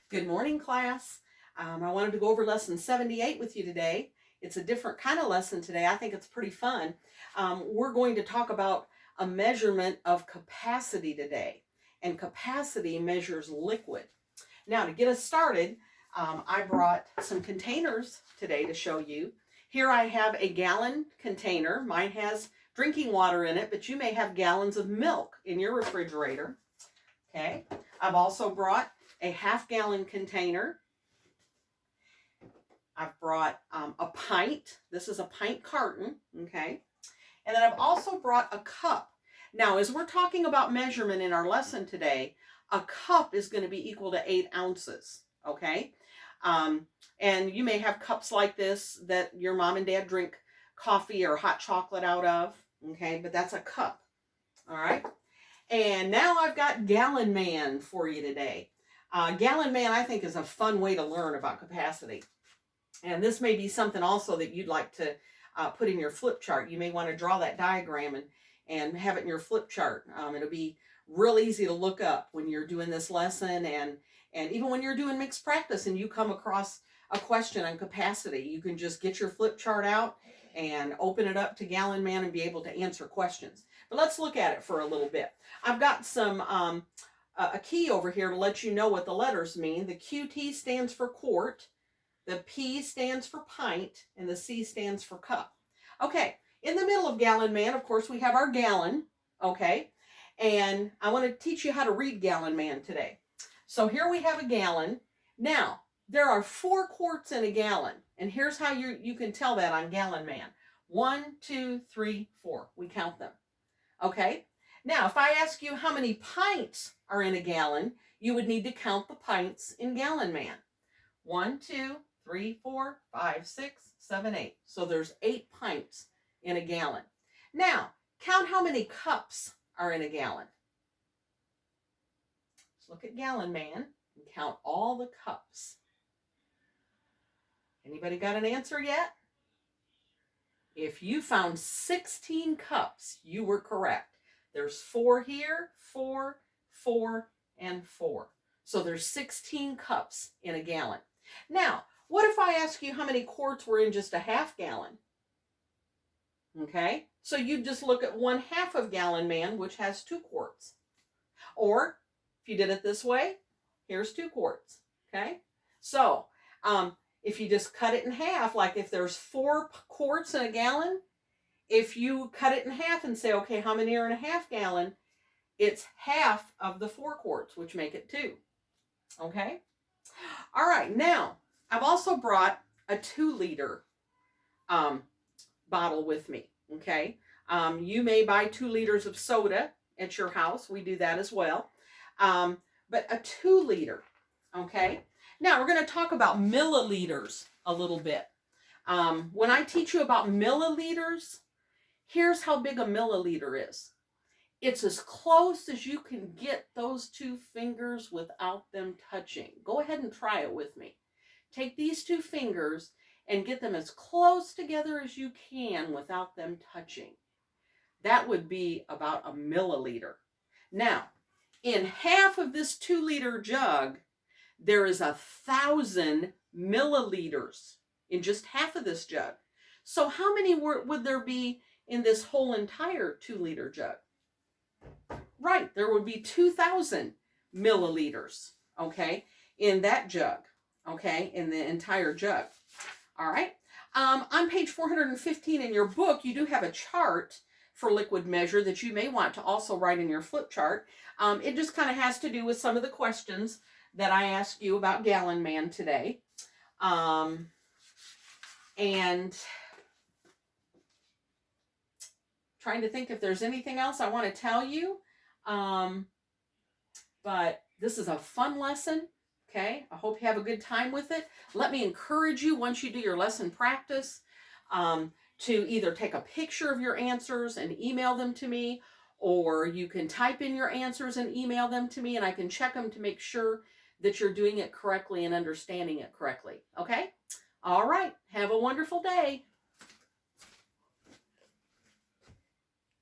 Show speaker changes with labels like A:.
A: Good morning, class. I wanted to go over lesson 78 with you today. It's a different kind of lesson today. I think it's pretty fun. We're going to talk about a measurement of capacity today, and capacity measures liquid. Now, to get us started, I brought some containers today to show you. Here I have a gallon container. Mine has drinking water in it, but you may have gallons of milk in your refrigerator. Okay. I've also brought a half-gallon container. I've brought a pint. This is a pint carton, okay? And then I've also brought a cup. Now, as we're talking about measurement in our lesson today, a cup is going to be equal to 8 ounces, okay? And you may have cups like this that your mom and dad drink coffee or hot chocolate out of, okay? But that's a cup, all right? And now I've got Gallon Man for you today. Gallon Man, I think, is a fun way to learn about capacity. And this may be something also that you'd like to put in your flip chart. You may want to draw that diagram and have it in your flip chart. It'll be real easy to look up when you're doing this lesson, and even when you're doing mixed practice and you come across a question on capacity, you can just get your flip chart out and open it up to Gallon Man and be able to answer questions. But let's look at it for a little bit. I've got some a key over here to let you know what the letters mean. The QT stands for quart, the P stands for pint, and the C stands for cup. Okay, in the middle of Gallon Man, of course, we have our gallon, okay? And I want to teach you how to read Gallon Man today. So here we have a gallon. Now, there are 4 quarts in a gallon, and here's how you can tell that on Gallon Man. 1, 2, 3, 4. We count them. Okay? Now, if I ask you how many pints are in a gallon, you would need to count the pints in Gallon Man. 1, 2, 3, 4, 5, 6, 7, 8. So there's 8 pints in a gallon. Now, count how many cups are in a gallon. Let's look at Gallon Man and count all the cups. Anybody got an answer yet? If you found 16 cups, you were correct. There's 4 here, 4, 4, and 4. So there's 16 cups in a gallon. Now, what if I ask you how many quarts were in just a half gallon? Okay, so you just look at 1/2 of Gallon Man, which has 2 quarts. Or if you did it this way, here's 2 quarts. Okay, so if you just cut it in half, like if there's 4 quarts in a gallon, if you cut it in half and say, okay, how many are in a half gallon? It's half of the 4 quarts, which make it 2. Okay? All right, now, I've also brought a 2-liter bottle with me. Okay? You may buy 2 liters of soda at your house. We do that as well. But a 2-liter, okay? Now, we're going to talk about milliliters a little bit. When I teach you about milliliters, here's how big a milliliter is. It's as close as you can get those 2 fingers without them touching. Go ahead and try it with me. Take these 2 fingers and get them as close together as you can without them touching. That would be about a milliliter. Now, in half of this 2-liter jug, there is 1,000 milliliters in just half of this jug. So how many would there be in this whole entire 2-liter jug? Right, there would be 2,000 milliliters, okay, in that jug, okay, in the entire jug. All right, on page 415 in your book, you do have a chart for liquid measure that you may want to also write in your flip chart. It just kind of has to do with some of the questions that I asked you about Gallon Man today. And trying to think if there's anything else I want to tell you. But this is a fun lesson. Okay, I hope you have a good time with it. Let me encourage you, once you do your lesson practice, to either take a picture of your answers and email them to me, or you can type in your answers and email them to me, and I can check them to make sure that you're doing it correctly and understanding it correctly. Okay? All right. Have a wonderful day.